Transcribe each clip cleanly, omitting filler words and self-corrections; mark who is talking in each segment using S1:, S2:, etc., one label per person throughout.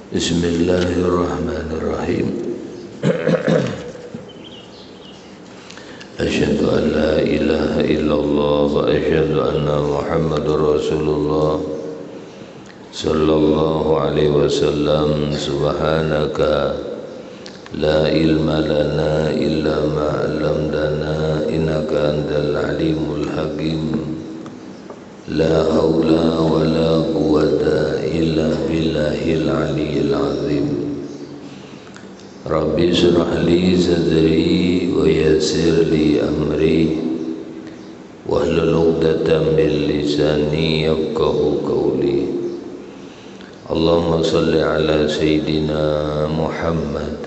S1: Bismillahirrahmanirrahim. Asyhadu an la ilaha illallah wa asyhadu anna Muhammadar Rasulullah sallallahu alaihi wasallam. Subhanaka la ilma lana illa ma 'allamtana innaka antal alimul hakim. La haula wa la quwwata illa billahil aliyyil azim. Rabbi shrah li sadri wa yassir li amri wahlul 'uqdatam min lisani yafqahu qawli. Allahumma shalli ala sayyidina Muhammad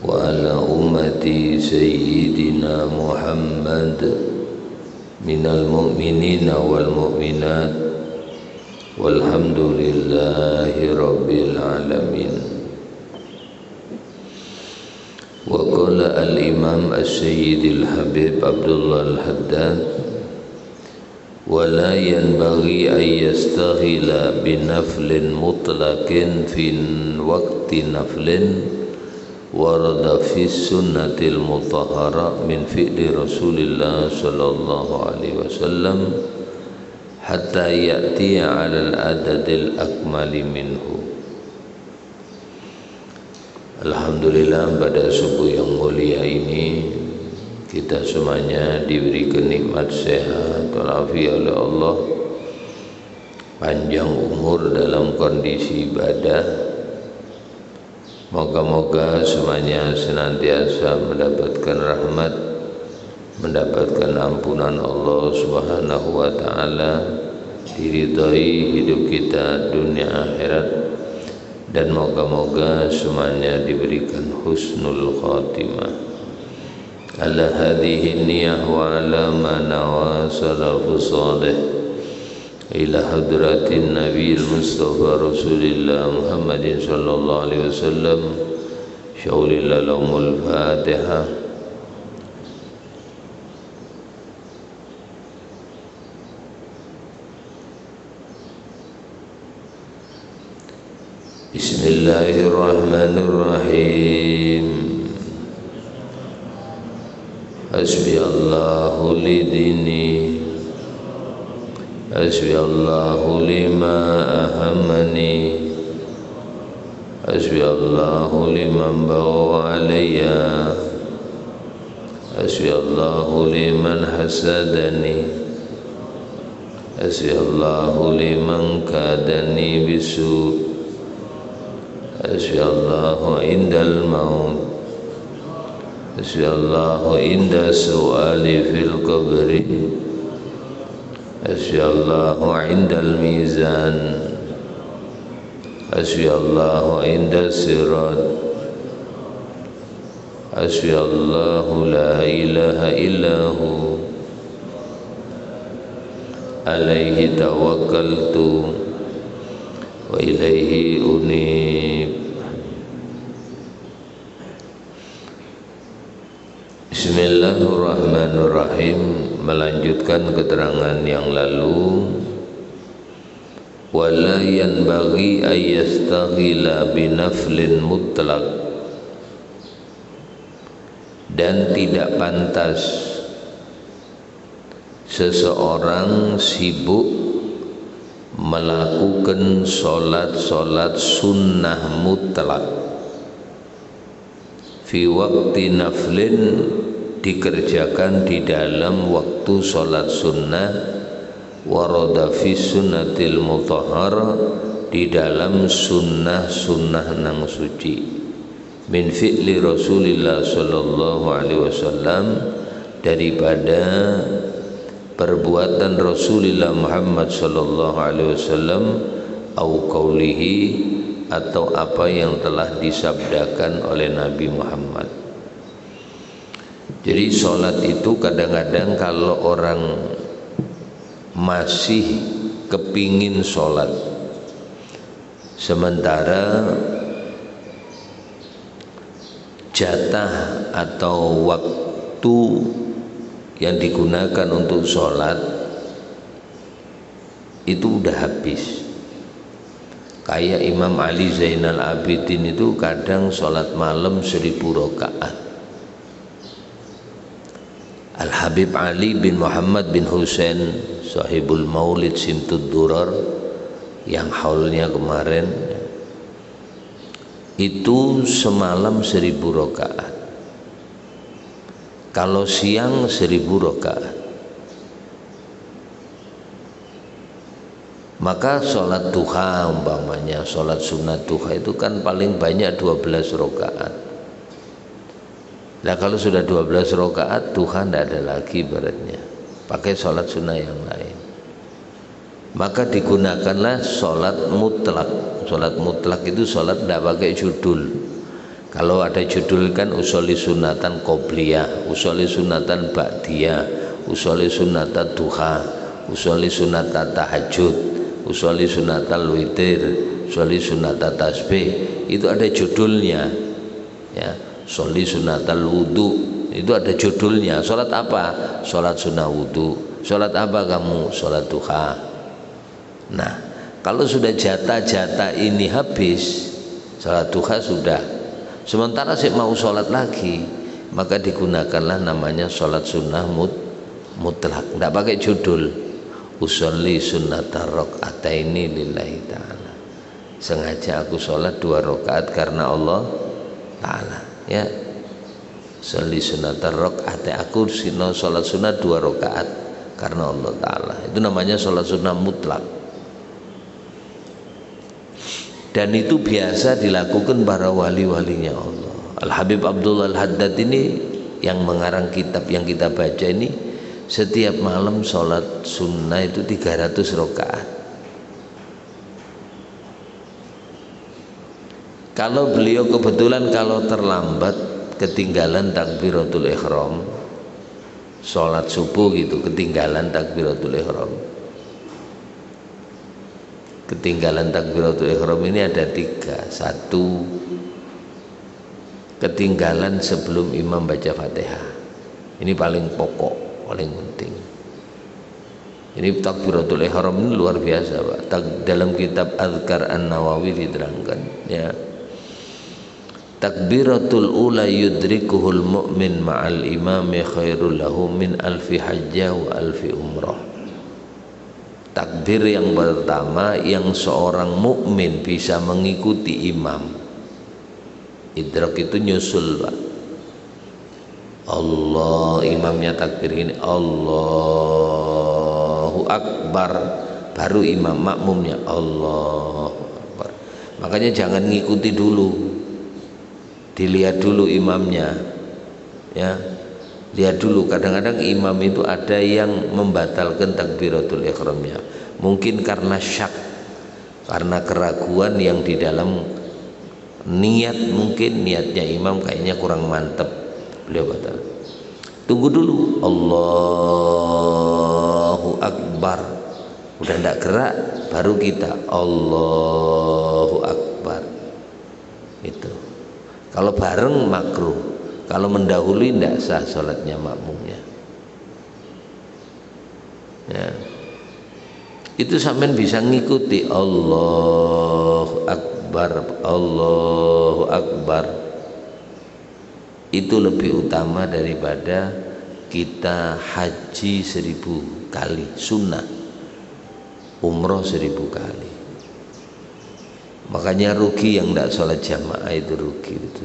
S1: wa ala ummati sayyidina Muhammad minal mu'minina wal mu'minat walhamdulillahi rabbil alamin. Wa qala al-imam as-sayyid al-habib Abdullah al-Haddad wa la yanbaghi an yastaghila binaflin mutlaqin fi waqti naflin warada fi sunnatil mutahhara min fi'li Rasulillah sallallahu alaihi wasallam hatta ya'tiya 'alal adadil akmali minhu. Alhamdulillah, pada subuh yang mulia ini kita semuanya diberikan nikmat sehat walafiat oleh Allah, panjang umur dalam kondisi ibadah. Moga-moga semuanya senantiasa mendapatkan rahmat, mendapatkan ampunan Allah Subhanahu wa ta'ala, diridhai hidup kita dunia akhirat, dan moga-moga semuanya diberikan husnul khatimah. Ala hadhihi niyah wa ala ma nawa salafus salih ila hadratin Nabil Mustafa Rasulillah Muhammadin sallallahu alaihi wasallam. Syaurillah lahumul Fatihah. Bismillahirrahmanirrahim. Hasbi Allahu li dini, hasbi Allahu lima ahammani, hasbi Allahu liman bawa alayya, hasbi Allahu liman hasadani, hasbi Allahu liman kadani bisu, hasbi Allahu indal maut, hasbi Allahu inda su'ali fil qabri, hasbi Allahu indal mizan, hasbi Allahu inda sirat, hasbi Allahu la ilaha illahu alaihi tawakkaltu wa ilaihi unib. Bismillahirrahmanirrahim. Melanjutkan keterangan yang lalu, wala yanbaghi ay yastaghila binaflin mutlaq, dan tidak pantas seseorang sibuk melakukan solat-solat sunnah mutlak fi waqti naflin, dikerjakan di dalam waktu solat sunnah, warada fi sunnatil mutahhar, di dalam sunnah-sunnah nang suci, min fi'li Rasulillah sallallahu alaihi wasallam, daripada perbuatan Rasulullah Muhammad sallallahu alaihi wasallam, au qaulihi, atau apa yang telah disabdakan oleh Nabi Muhammad. Jadi sholat itu kadang-kadang kalau orang masih kepingin sholat, sementara jatah atau waktu yang digunakan untuk sholat itu udah habis. Kayak Imam Ali Zainal Abidin itu kadang sholat malam 1000 rakaat. Al-Habib Ali bin Muhammad bin Husain sahibul maulid Simtud Durar yang haulnya kemarin itu semalam 1000 rakaat. Kalau siang 1000 rakaat. Maka sholat duha umpamanya, sholat sunat duha itu kan paling banyak 12 rakaat. Nah kalau sudah 12 rakaat duha tidak ada lagi baratnya, pakai sholat sunnah yang lain. Maka digunakanlah sholat mutlak. Sholat mutlak itu sholat tidak pakai judul. Kalau ada judul kan usolli sunatan qobliyah, usolli sunatan ba'diyah, usolli sunatan duha, usolli sunatan tahajud, usolli sunatal witir, usolli sunatal tasbih, itu ada judulnya ya. Usolli sunatal wudu itu ada judulnya. Sholat apa? Sholat sunnah wudu. Sholat apa kamu? Sholat duha. Nah kalau sudah jatah-jatah ini habis, sholat duha sudah, sementara saya mau sholat lagi, maka digunakanlah namanya sholat sunnah mutlak, tidak pakai judul. Usolli sunnatar rakaataini lillahi ta'ala, sengaja aku sholat 2 rakaat karena Allah ta'ala ya. Usolli sunnatar rakaataini, aku sholat sunnah 2 rakaat karena Allah ta'ala, itu namanya sholat sunnah mutlak. Dan itu biasa dilakukan para wali-walinya Allah. Al-Habib Abdullah Al-Haddad ini yang mengarang kitab yang kita baca ini, setiap malam sholat sunnah itu 300 rakaat. Kalau beliau kebetulan kalau terlambat ketinggalan takbiratul ihram, sholat subuh gitu ketinggalan takbiratul ihram. Ketinggalan takbiratul ihram ini ada 3. 1, ketinggalan sebelum imam baca Fatihah. Ini paling pokok, paling penting. Ini takbiratul ihram ini luar biasa, Pak. Dalam kitab Adhkar An-Nawawi diterangkan ya. Takbiratul ula yudrikuhul mu'min ma'al imami khairul lahu min alfi hajjah wa alfi umrah. Takbir yang pertama yang seorang mukmin bisa mengikuti imam. Idrak itu nyusul, Pak. Allah, imamnya takbir ini Allahu Akbar, baru imam, makmumnya Allahu Akbar. Makanya jangan ngikuti dulu, dilihat dulu imamnya ya. Lihat dulu, kadang-kadang imam itu ada yang membatalkan takbiratul ihramnya, mungkin karena syak, karena keraguan yang di dalam niat, mungkin niatnya imam kayaknya kurang mantep, beliau batal. Tunggu dulu, Allahu Akbar, udah tidak gerak baru kita Allahu Akbar. Itu kalau bareng makruh, kalau mendahului tidak sah sholatnya makmumnya ya. Itu sampean bisa ngikuti Allahu Akbar, Allahu Akbar. Itu lebih utama daripada kita haji 1000 kali sunnah, umroh 1000 kali. Makanya rugi yang tidak sholat jamaah, itu rugi itu.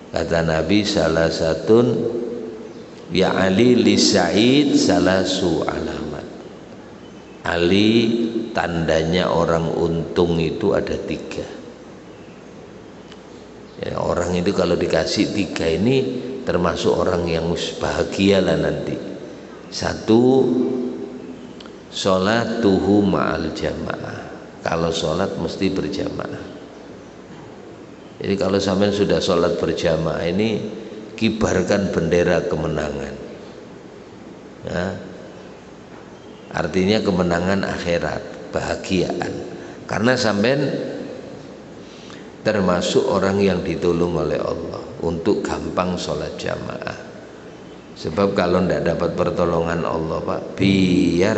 S1: Kata Nabi, salah satun ya Ali li Sa'id salasu alamat. Ali tandanya orang untung itu ada 3 ya. Orang itu kalau dikasih 3 ini termasuk orang yang bahagia lah nanti. 1, sholatuhu ma'al jamaah, kalau sholat mesti berjamaah. Jadi kalau sampai sudah sholat berjamaah ini, kibarkan bendera kemenangan ya. Artinya kemenangan akhirat, bahagiaan, karena sampai termasuk orang yang ditolong oleh Allah untuk gampang sholat jamaah. Sebab kalau tidak dapat pertolongan Allah, Pak, biar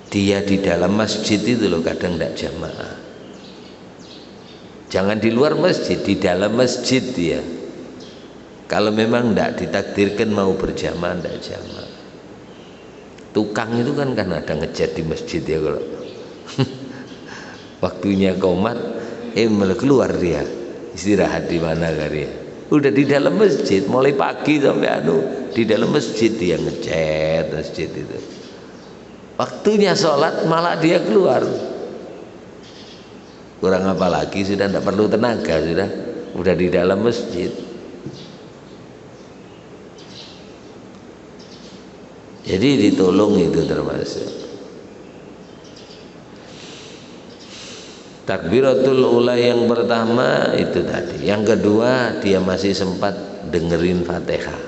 S1: dia di dalam masjid itu loh kadang tidak jamaah. Jangan di luar masjid, di dalam masjid dia. Kalau memang tidak ditakdirkan mau berjamaah, tidak jamaah. Tukang itu kan ada ngecat di masjid ya, kalau waktunya qomat malah keluar dia, istirahat di mana kan dia, udah di dalam masjid mulai pagi sampai di dalam masjid dia ngecat masjid itu. Waktunya sholat malah dia keluar. Kurang apa lagi, sudah tidak perlu tenaga, udah di dalam masjid. Jadi ditolong itu termasuk. Takbiratul ula yang pertama itu tadi. Yang kedua dia masih sempat dengerin Fatihah.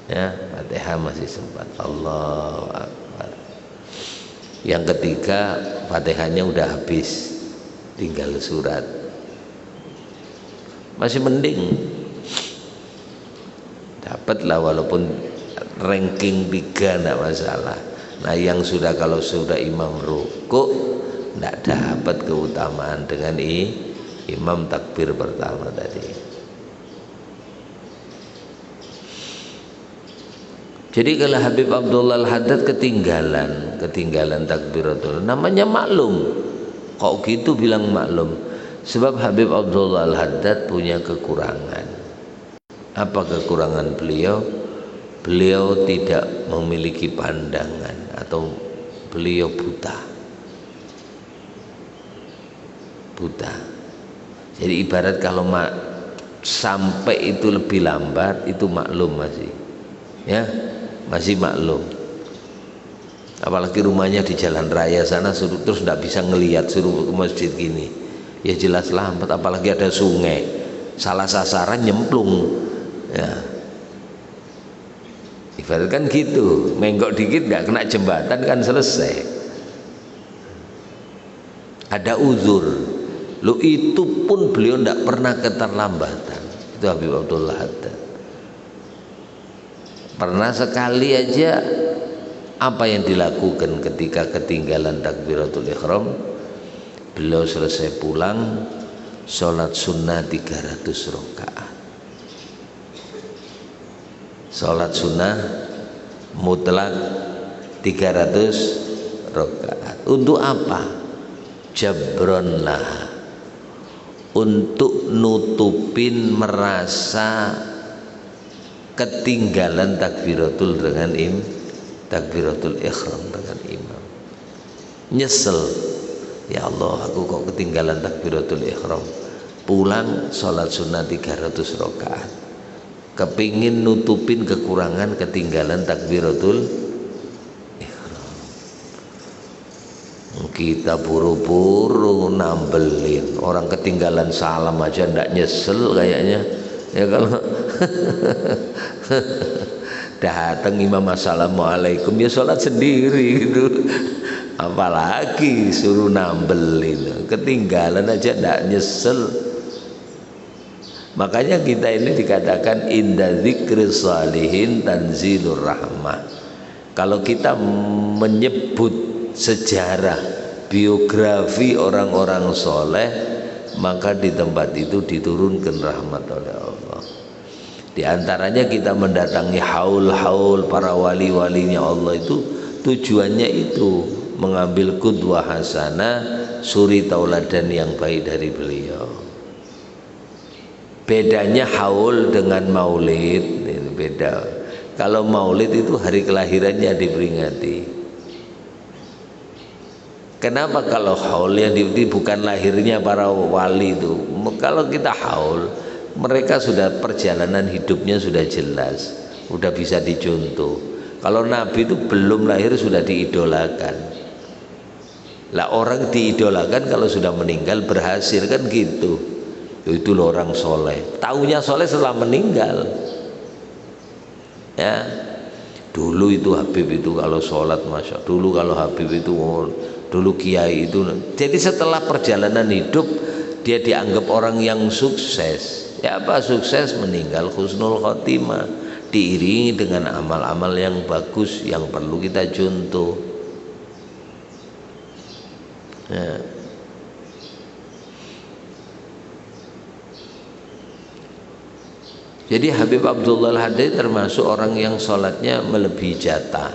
S1: Ya, Fatihah masih sempat. Allahu Akbar. Yang ketiga Fatihahnya udah habis, tinggal surat. Masih mending. Dapatlah walaupun ranking 3 tidak masalah. Nah yang sudah, kalau sudah imam rukuk tidak dapat keutamaan dengan imam takbir pertama tadi. Jadi kalau Habib Abdullah Al-Haddad ketinggalan takbiratul, namanya maklum. Kok gitu bilang maklum? Sebab Habib Abdullah Al-Haddad punya kekurangan. Apa kekurangan beliau? Beliau tidak memiliki pandangan, atau beliau buta. Jadi ibarat kalau sampai itu lebih lambat itu maklum masih, ya masih maklum. Apalagi rumahnya di jalan raya sana, terus tidak bisa ngelihat, suruh ke masjid gini, ya jelas lambat. Apalagi ada sungai, salah sasaran nyemplung, ya. Ibarat kan gitu, menggok dikit nggak kena jembatan kan selesai. Ada uzur. Lo itu pun beliau tidak pernah keterlambatan. Itu Habib Abdullah Haddad. Pernah sekali aja apa yang dilakukan ketika ketinggalan takbiratul ihram, beliau selesai pulang sholat sunnah 300 rakaat. Sholat sunnah mutlak 300 rakaat. Untuk apa? Jabron lah, untuk nutupin merasa ketinggalan takbiratul takbiratul ihram dengan imam. Nyesel, ya Allah aku kok ketinggalan takbiratul ihram. Pulang sholat sunnah 300 rakaat. Kepingin nutupin kekurangan ketinggalan takbiratul ihram. Kita buru-buru nambelin, orang ketinggalan salam aja ndak nyesel kayaknya, ya kalau datang imam assalamualaikum ya sholat sendiri gitu, apalagi suruh nambelin, ketinggalan aja ndak nyesel. Makanya kita ini dikatakan inda dzikri shalihin tanzilur rahmah. Kalau kita menyebut sejarah biografi orang-orang soleh, maka di tempat itu diturunkan rahmat oleh Allah. Di antaranya kita mendatangi haul-haul para wali-walinya Allah, itu tujuannya itu mengambil qudwah hasanah, suri tauladan yang baik dari beliau. Bedanya haul dengan maulid, ini beda. Kalau maulid itu hari kelahirannya diperingati. Kenapa kalau haul yang diperingati bukan lahirnya para wali itu? Kalau kita haul, mereka sudah perjalanan hidupnya sudah jelas, sudah bisa dicontoh. Kalau Nabi itu belum lahir sudah diidolakan. Lah orang diidolakan kalau sudah meninggal berhasil kan gitu. Itu loh orang soleh, taunya soleh setelah meninggal, ya. Dulu itu Habib itu kalau sholat, masya, dulu kalau Habib itu, dulu kiai itu. Jadi setelah perjalanan hidup dia dianggap orang yang sukses. Ya apa sukses? Meninggal husnul khotimah, diiringi dengan amal-amal yang bagus yang perlu kita contoh. Ya. Jadi Habib Abdullah Al-Haddad termasuk orang yang sholatnya melebihi jatah.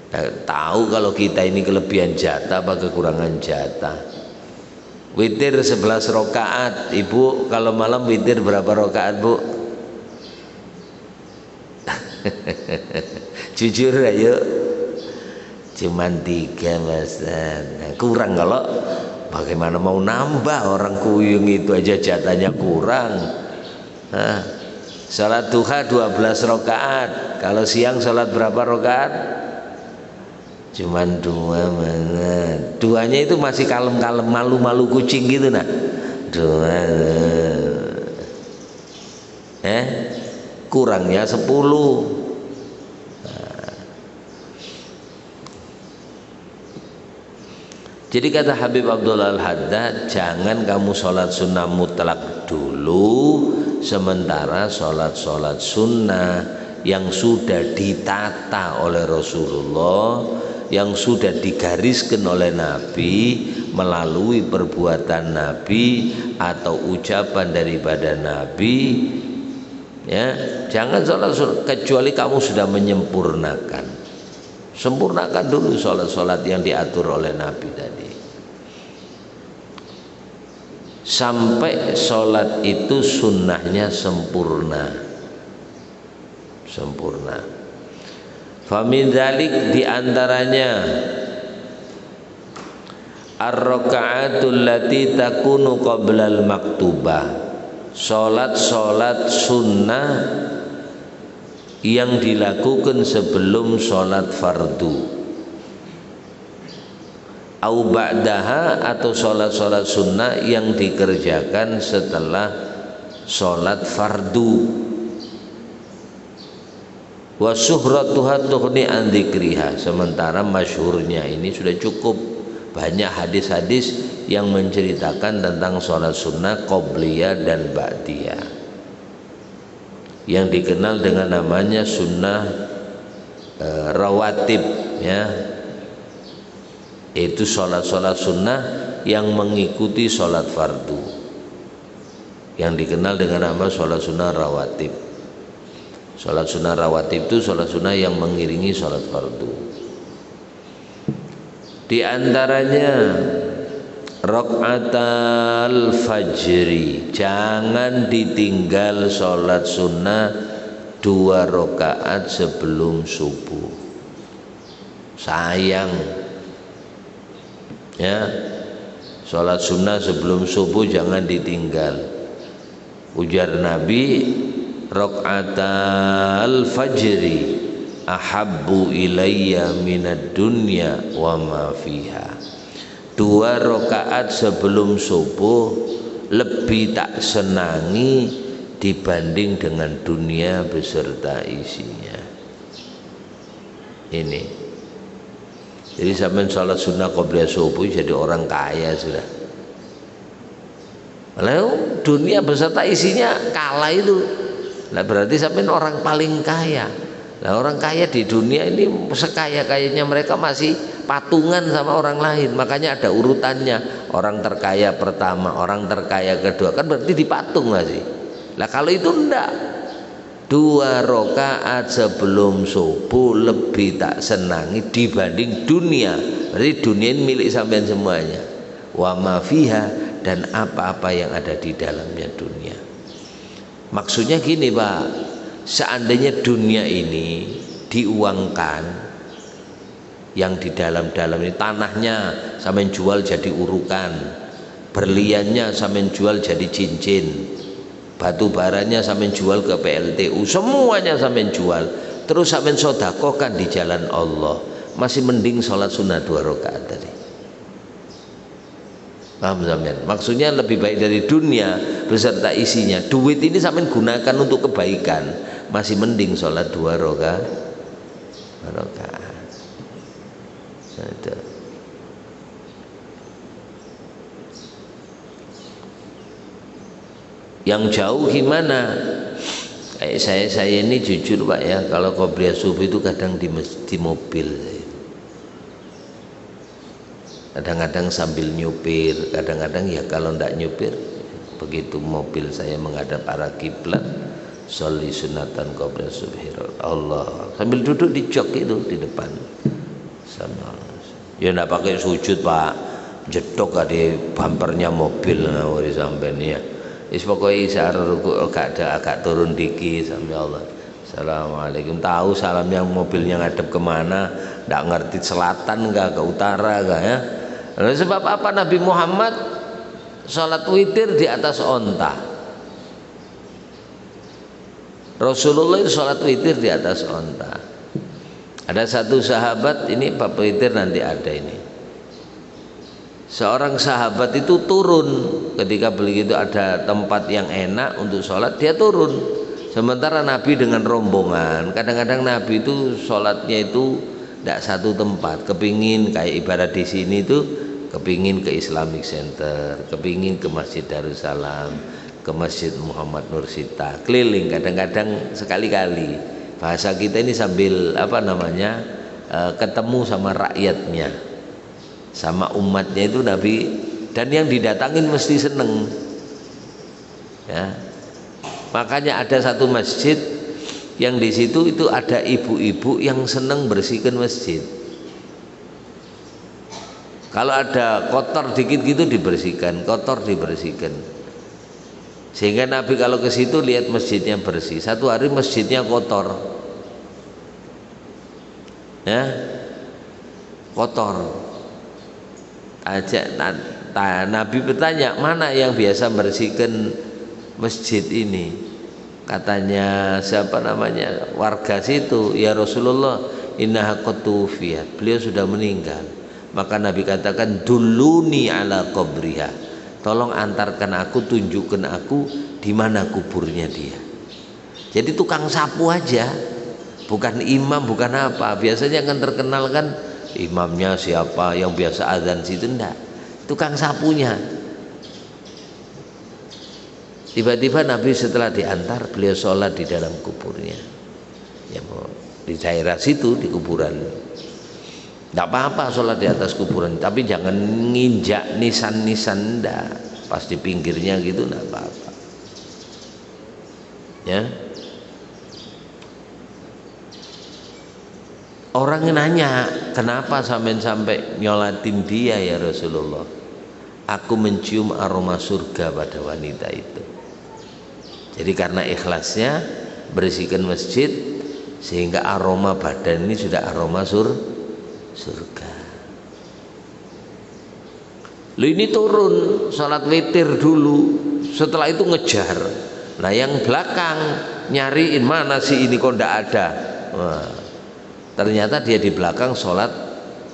S1: Nah, tahu kalau kita ini kelebihan jatah apa kekurangan jatah. Witir 11 rakaat, ibu kalau malam witir berapa rakaat bu? Jujur ayo, cuman 3 mas. Nah, kurang kalau bagaimana mau nambah, orang kuyung itu aja jatahnya kurang. Nah, salat duha 12 rakaat. Kalau siang salat berapa rakaat? Cuman 2 mana? Duanya itu masih kalem-kalem, malu-malu kucing gitu nah. 2. Kurangnya 10. Nah. Jadi kata Habib Abdullah Al-Haddad, jangan kamu sholat sunnah mutlak dulu, sementara sholat sunnah yang sudah ditata oleh Rasulullah, yang sudah digariskan oleh Nabi melalui perbuatan Nabi atau ucapan daripada Nabi, ya jangan sholat kecuali kamu sudah menyempurnakan. Sempurnakan dulu sholat yang diatur oleh Nabi tadi, sampai sholat itu sunnahnya sempurna. Famin dzalik diantaranya ar-raka'atul lati takunu qablal maktubah, sholat sunnah yang dilakukan sebelum sholat fardu, au ba'daha atau sholat sunnah yang dikerjakan setelah sholat fardu. Wa syuhratuha tughni an dzikriha, sementara masyhurnya ini sudah cukup banyak hadis-hadis yang menceritakan tentang sholat sunnah qobliyah dan ba'diyah yang dikenal dengan namanya sunnah rawatib, ya, itu sholat sunnah yang mengikuti sholat fardu, yang dikenal dengan nama sholat sunnah rawatib. Sholat sunnah rawatib itu sholat sunnah yang mengiringi sholat fardu. Di antaranya rakaatul fajri, jangan ditinggal sholat sunnah 2 rakaat sebelum subuh. Sayang, ya, sholat sunnah sebelum subuh jangan ditinggal. Ujar Nabi, rakaatul fajri ahabbu ilayya minad dunya wa ma fiha. 2 rakaat sebelum subuh lebih tak senangi dibanding dengan dunia beserta isinya. Ini jadi sampai sholat sunnah qobliyah subuh jadi orang kaya sudah. Lalu dunia beserta isinya kalah itu, nah berarti sampai orang paling kaya. Nah orang kaya di dunia ini sekaya-kayanya mereka masih patungan sama orang lain, makanya ada urutannya, orang terkaya pertama, orang terkaya kedua, kan berarti dipatung masih. Nah kalau itu enggak, 2 rakaat sebelum subuh lebih tak senangi dibanding dunia, berarti dunia ini milik sampean semuanya, wa ma fiha, dan apa-apa yang ada di dalamnya dunia. Maksudnya gini Pak, seandainya dunia ini diuangkan, yang di dalam-dalam ini tanahnya sampean jual jadi urukan, berliannya sampean jual jadi cincin, batu baranya sampean jual ke PLTU, semuanya sampean jual, terus sampean sodakohkan di jalan Allah, masih mending sholat sunnah 2 rakaat tadi. Paham sampean? Maksudnya lebih baik dari dunia beserta isinya. Duit ini sampean gunakan untuk kebaikan, masih mending sholat 2 rakaat. Itu. Yang jauh gimana? Kayak saya ini jujur Pak ya, kalau qobliyah subuh itu kadang di mobil, kadang-kadang sambil nyupir, kadang-kadang ya kalau ndak nyupir, begitu mobil saya menghadap arah kiblat, sholli sunatan qobliyah subuh Allah, sambil duduk di jok itu di depan sama, ya ndak pakai sujud Pak, jedok di bumpernya mobil ngawuri sampean ya. Is pokoknya isyarat ruku agak turun dikit sampai Allah. Assalamualaikum. Tahu salamnya mobilnya ngadep kemana? Nggak ngerti selatan enggak, ke utara enggak ya? Lalu sebab apa Nabi Muhammad sholat witir di atas onta? Rasulullah itu sholat witir di atas onta. Ada satu sahabat, ini bab witir nanti ada ini. Seorang sahabat itu turun ketika begitu ada tempat yang enak untuk sholat, dia turun. Sementara Nabi dengan rombongan, kadang-kadang Nabi itu sholatnya itu tidak satu tempat, kepingin kayak ibarat di sini itu, kepingin ke Islamic Center, kepingin ke Masjid Darussalam, ke Masjid Muhammad Nursita, keliling kadang-kadang sekali-kali. Bahasa kita ini sambil apa namanya ketemu sama rakyatnya, sama umatnya itu Nabi, dan yang didatangin mesti seneng ya. Makanya ada satu masjid yang di situ itu ada ibu-ibu yang seneng bersihkan masjid. Kalau ada kotor dikit gitu dibersihkan, kotor dibersihkan. Sehingga Nabi kalau ke situ lihat masjidnya bersih. Satu hari masjidnya kotor, ya, kotor. Nabi bertanya, mana yang biasa bersihkan masjid ini? Katanya siapa namanya, warga situ, ya Rasulullah, innaha qad tuwfiyat, beliau sudah meninggal. Maka Nabi katakan, duluni ala qabriha, tolong antarkan aku, tunjukkan aku di mana kuburnya dia. Jadi tukang sapu aja, bukan imam, bukan apa. Biasanya kan terkenal kan imamnya siapa yang biasa azan situ, enggak, tukang sapunya. Tiba-tiba Nabi setelah diantar, beliau sholat di dalam kuburnya ya, di daerah situ, di kuburan. Tidak apa-apa sholat di atas kuburan, tapi jangan nginjak nisan-nisan, enggak, pas di pinggirnya gitu enggak apa-apa ya. Orang nanya, kenapa sampai nyolatin dia ya Rasulullah? Aku mencium aroma surga pada wanita itu. Jadi karena ikhlasnya bersihkan masjid, sehingga aroma badan ini sudah aroma surga. Lu ini turun sholat witir dulu, setelah itu ngejar. Nah yang belakang nyariin, mana sih ini kok ndak ada. Wah, ternyata dia di belakang sholat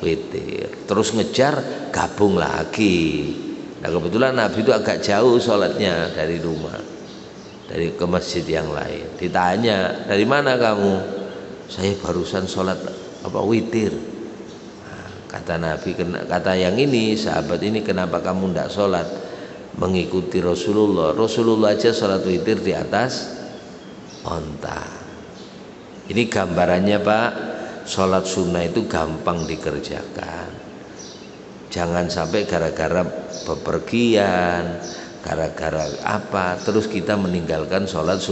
S1: witir, terus ngejar, gabung lagi. Nah kebetulan Nabi itu agak jauh sholatnya dari rumah, dari ke masjid yang lain. Ditanya, dari mana kamu? Saya barusan sholat witir. Nah, kata Nabi, kata yang ini, sahabat ini, kenapa kamu tidak sholat mengikuti Rasulullah? Rasulullah aja sholat witir di atas onta. Ini gambarannya Pak, sholat sunnah itu gampang dikerjakan. Jangan sampai gara-gara bepergian, gara-gara apa, terus kita meninggalkan sholat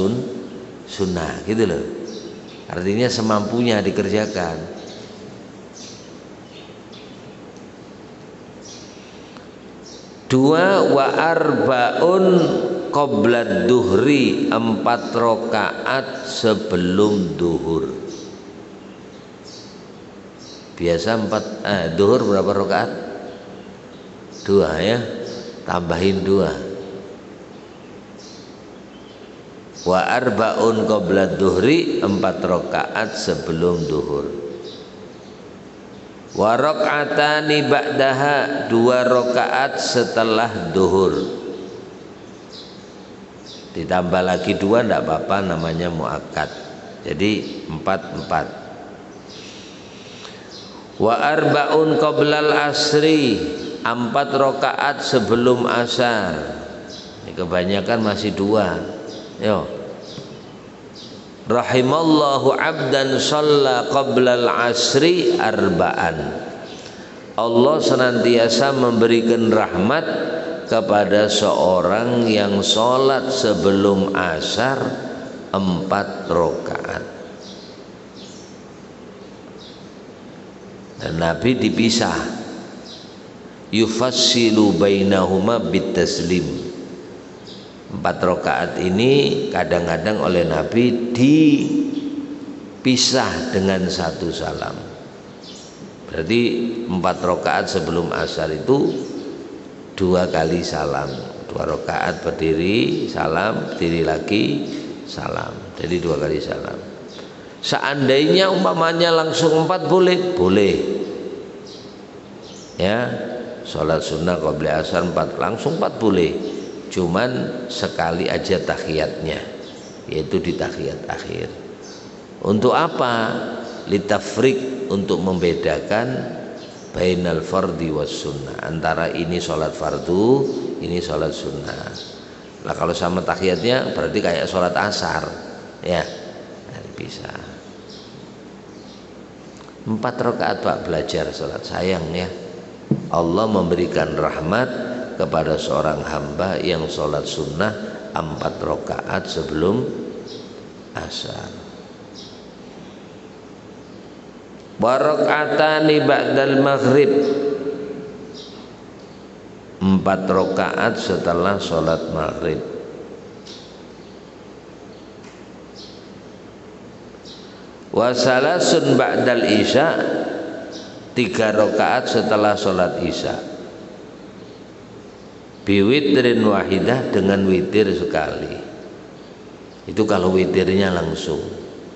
S1: sunnah gitu loh. Artinya semampunya dikerjakan. Dua, wa arbaun qoblad duhri, 4 rakaat sebelum duhur. Biasa duhur berapa rakaat? 2 ya, tambahin 2. Wa arbaun qoblad duhri, 4 rakaat sebelum duhur. Wa raka'atani ba'daha, 2 rakaat setelah duhur. Ditambah lagi 2 enggak apa-apa, namanya muakkad. Jadi 4. Wa arbaun qoblal asri, 4 rakaat sebelum asar. Ini kebanyakan masih 2. Yo. rahimallahu abdan shalla qabla al-asri arba'an. Allah senantiasa memberikan rahmat kepada seorang yang sholat sebelum asar 4 rakaat. Dan Nabi dipisah, yufassilu bainahuma bitaslim. 4 rakaat ini kadang-kadang oleh Nabi dipisah dengan 1 salam. Berarti 4 rakaat sebelum asar itu 2 kali salam. 2 rakaat berdiri salam, berdiri lagi salam. Jadi 2 kali salam. Seandainya umpamanya langsung 4 boleh, boleh. Ya, sholat sunnah qabla asar 4, langsung 4 boleh. Cuman sekali aja tahiyatnya, yaitu di tahiyat akhir. Untuk apa? Litafrik, untuk membedakan bainal fardi was sunnah, antara ini sholat fardu, ini sholat sunnah. Nah kalau sama tahiyatnya berarti kayak sholat asar, ya, bisa. 4 rakaat Pak, belajar sholat. Sayang ya, Allah memberikan rahmat kepada seorang hamba yang sholat sunnah 4 rakaat sebelum asar. Barakatani ba'dal maghrib, 4 rakaat setelah sholat maghrib. Wasalasun ba'dal isya, 3 rakaat setelah sholat isya. Biwitrin wahidah, dengan witir sekali. Itu kalau witirnya langsung.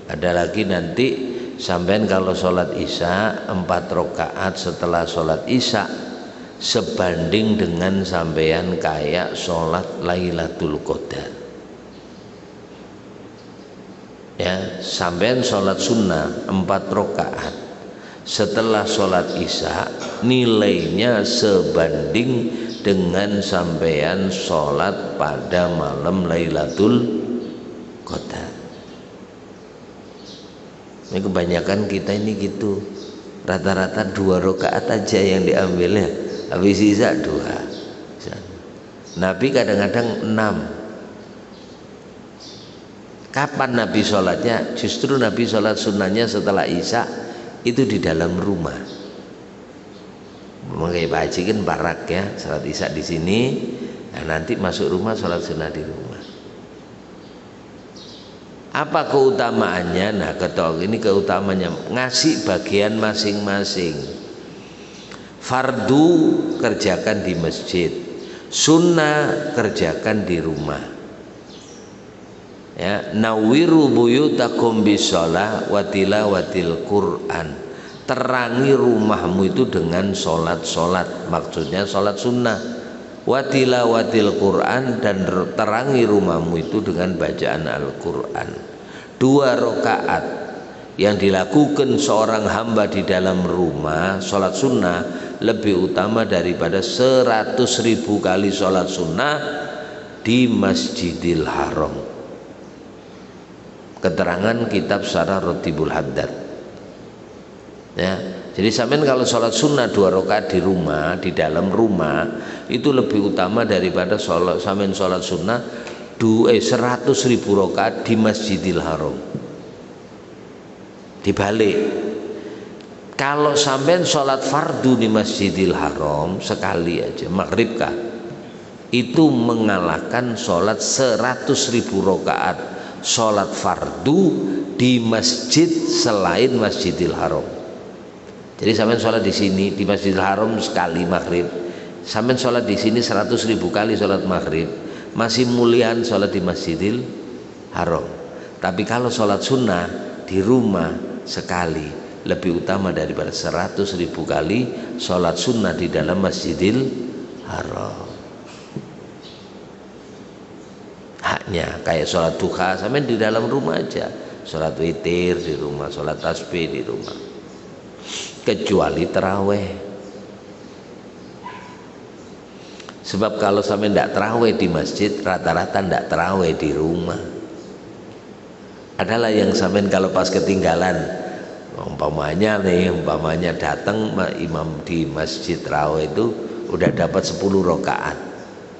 S1: Ada lagi nanti sampean kalau sholat isya 4 rakaat setelah sholat isya sebanding dengan sampean kayak sholat Lailatul Qadar. Ya, sampean sholat sunnah 4 rakaat setelah sholat isya nilainya sebanding dengan sampean sholat pada malam Lailatul Qadar. Ini kebanyakan kita ini gitu, rata-rata 2 rakaat aja yang diambilnya, habis isya 2. Nabi kadang-kadang 6. Kapan Nabi sholatnya? Justru Nabi sholat sunnahnya setelah isya itu di dalam rumah. Mungkin Pak Haji kan barak ya, sholat isya di sini, nah nanti masuk rumah sholat sunnah di rumah. Apa keutamaannya? Nah ketok ini keutamanya ngasih bagian masing-masing. Fardu kerjakan di masjid, sunnah kerjakan di rumah. Ya, nawiru buyutakum bisolah wa tilawatil Quran. Terangi rumahmu itu dengan solat-solat, maksudnya solat sunnah. Wa tilawatil Quran, dan terangi rumahmu itu dengan bacaan Al-Quran. 2 rakaat yang dilakukan seorang hamba di dalam rumah solat sunnah lebih utama daripada 100.000 kali solat sunnah di Masjidil Haram. Keterangan kitab Syarah Ratibul Haddad. Ya, jadi sampean kalau sholat sunnah 2 rakaat di rumah, di dalam rumah itu lebih utama daripada sampean sholat sunnah 100.000 rakaat di Masjidil Haram. Dibalik, kalau sampean sholat fardu di Masjidil Haram sekali aja, maghrib kah, itu mengalahkan sholat 100.000 rakaat sholat fardu di masjid selain Masjidil Haram. Jadi sampean sholat di sini di Masjidil Haram sekali maghrib, sampean sholat di sini 100.000 kali sholat maghrib, masih muliaan sholat di Masjidil Haram. Tapi kalau sholat sunnah di rumah sekali lebih utama daripada 100.000 kali sholat sunnah di dalam Masjidil Haram. Haknya kayak sholat duha sampean di dalam rumah aja, sholat witir di rumah, sholat tasbih di rumah, kecuali taraweh. Sebab kalau sampai tidak taraweh di masjid, rata-rata tidak taraweh di rumah. Adalah yang sampean kalau pas ketinggalan, umpamanya datang imam di masjid raweh itu udah dapat 10 rakaat,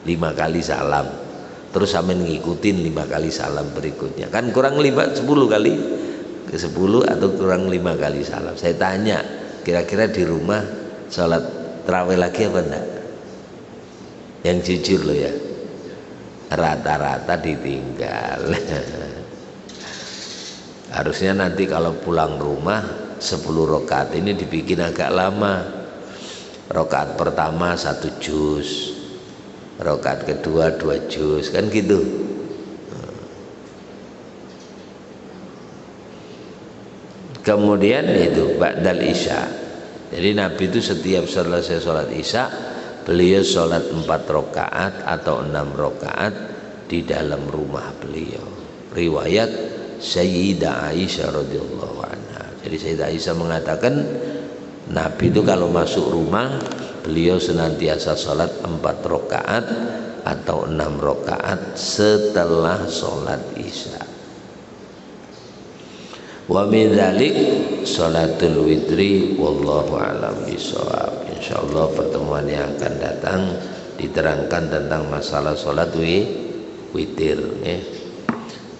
S1: 5 kali salam, terus sampean ngikutin 5 kali salam berikutnya, kan kurang 10 kali ke 10 atau kurang 5 kali salam. Saya tanya, kira-kira di rumah sholat tarawih lagi apa enggak? Yang jujur loh ya, rata-rata ditinggal. Harusnya nanti kalau pulang rumah 10 rakaat ini dibikin agak lama. Rakaat pertama 1 juz, rakaat kedua 2 juz, kan gitu. Kemudian itu ba'dal isya. Jadi Nabi itu setiap selesai sholat isya, beliau sholat 4 rakaat atau 6 rakaat di dalam rumah beliau. Riwayat Sayyidah Aisyah radhiyallahu anha. Jadi Sayyidah Aisyah mengatakan Nabi itu kalau masuk rumah beliau senantiasa sholat 4 rakaat atau 6 rakaat setelah sholat isya. Wa min dzalik sholatul witri wallahu a'lam bishawab. Insyaallah pertemuan yang akan datang diterangkan tentang masalah sholat witir ya.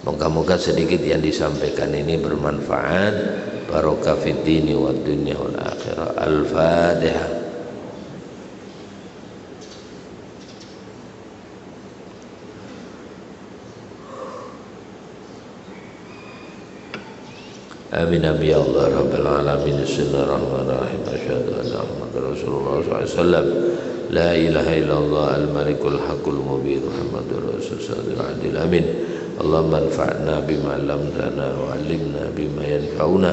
S1: Moga-moga sedikit yang disampaikan ini bermanfaat. Barokah fid dini wad dunya wal akhirah. Al-Fatihah. Amin amin ya Allah rabbal alamin. Bismillahirrahmanirrahim. Asyhadu anna Muhammadar Rasulullah sallallahu alaihi wasallam. La ilaha illallah al-malikul haqqul mubin Muhammadur rasulullah adil amin. Allahumma anfa'na bima 'allamtana wa 'allimna bima yanfa'una.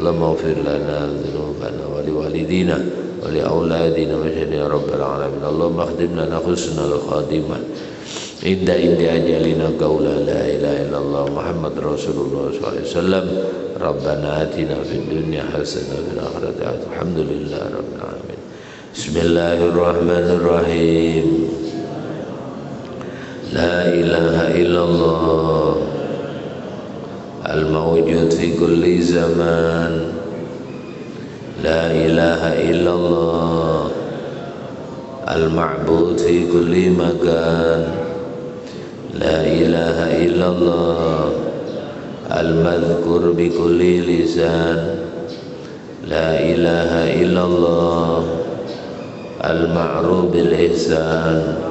S1: Allahumma ighfir lana dhunubana wa liwalidina wa liauladina wa ya rabbal alamin. Allahumma khdim lana husnal khatimah inda ajalina qaula la ilaha illallah Muhammad Rasulullah sallallahu alaihi wasallam. Rabbana atina fid dunya hasanah wa fil akhirati hasanah. Alhamdulillahi rabbil alamin. Bismillahirrahmanirrahim. La ilaha illallah al-mawjud fi kulli zaman. La ilaha illallah al-ma'bud fi kulli makan. La ilaha illallah al-madhkur bi kulli lisan. La ilaha illallah al-ma'ruf bil ihsan.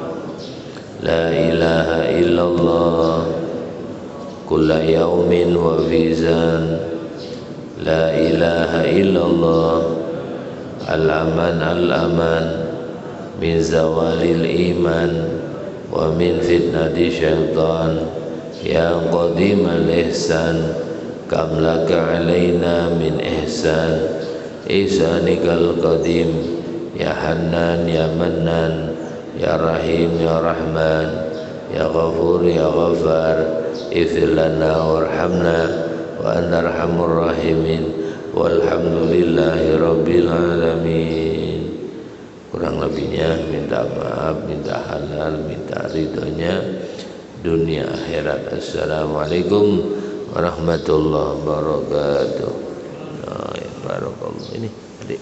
S1: La ilaha illallah kulla yawmin wa fizan. La ilaha illallah al-aman al-aman min zawalil iman wa min fitnati syaitan. Ya qadim al-ihsan kam laka alaina min ihsan. Ihsanikal qadim ya hannan ya mannan ya rahim ya rahman ya ghafur ya ghafar. Ighfir lana warhamna wa anta arhamur rahimin. Walhamdulillahi rabbil alamin. Kurang lebihnya minta maaf, minta halal, minta ridhonya dunia akhirat. Assalamualaikum warahmatullahi wabarakatuh. Barakallah. Ini adik.